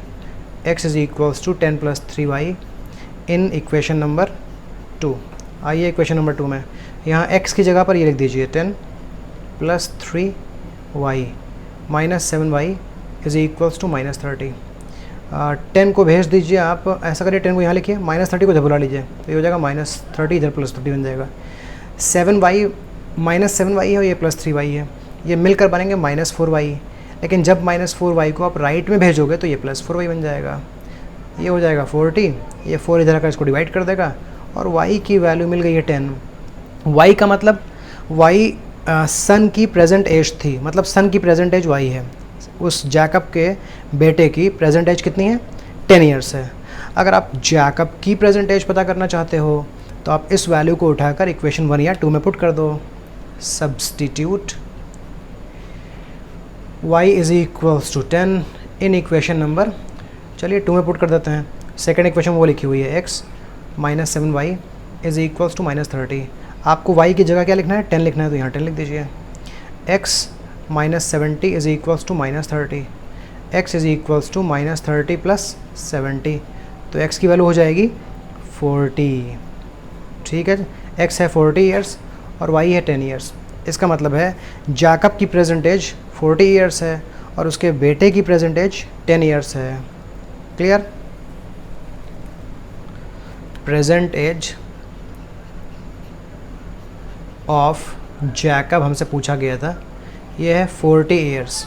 x is equals to 10 + 3y in equation number 2। आइए इक्वेशन नंबर 2 में, यहाँ x की जगह पर ये लिख दीजिए 10 + 3y - 7y is equals to -30। 10 को भेज दीजिए आप, ऐसा करिए 10 को यहाँ लिखिए, -30 को इधर बुला लीजिए, तो ये हो जाएगा -30, इधर +30 बन जाएगा। 7y -7y है और ये +3y है, ये मिलकर बनेंगे -4y। लेकिन जब -4y को आप राइट में भेजोगे तो ये +4y बन जाएगा। ये हो जाएगा 40, ये 4 इधर आकर इसको डिवाइड कर देगा और y की वैल्यू मिल गई है 10। y का मतलब y सन की प्रेजेंट एज थी, मतलब सन की प्रेजेंट एज y है। उस जैकब के बेटे की प्रेजेंट एज कितनी है? 10 ईयर्स है। अगर आप जैकब की प्रेजेंट एज पता करना चाहते हो तो आप इस वैल्यू को उठाकर इक्वेशन 1 या 2 में पुट कर दो। Substitute y is equals to 10 in equation number, चलिए 2 में पुट कर देते हैं। सेकेंड इक्वेशन वो लिखी हुई है x - 7y is equals to -30। आपको y की जगह क्या लिखना है? 10 लिखना है, तो यहाँ 10 लिख दीजिए। x - 70 is equals to -30, x is equals to -30 + 70, तो x की वैल्यू हो जाएगी 40। ठीक है, x है 40 ईयर्स और y है 10 ईयर्स। इसका मतलब है जैकब की प्रेजेंट एज 40 ईयर्स है और उसके बेटे की प्रेजेंट एज 10 ईयर्स है। Clear? Present age of Jacob हमसे पूछा गया था, ये है 40 ईयर्स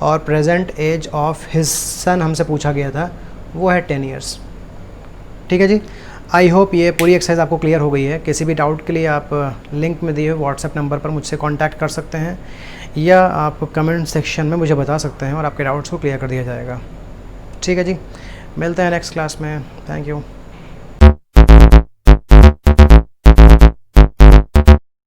और present age of his son हमसे पूछा गया था, वो है 10 ईयर्स। ठीक है जी, आई होप ये पूरी एक्सरसाइज आपको क्लियर हो गई है। किसी भी डाउट के लिए आप लिंक में दिए हुए व्हाट्सएप नंबर पर मुझसे कांटेक्ट कर सकते हैं या आप कमेंट सेक्शन में मुझे बता सकते हैं और आपके डाउट्स को क्लियर कर दिया जाएगा। ठीक है जी, मिलते हैं नेक्स्ट क्लास में। Thank you.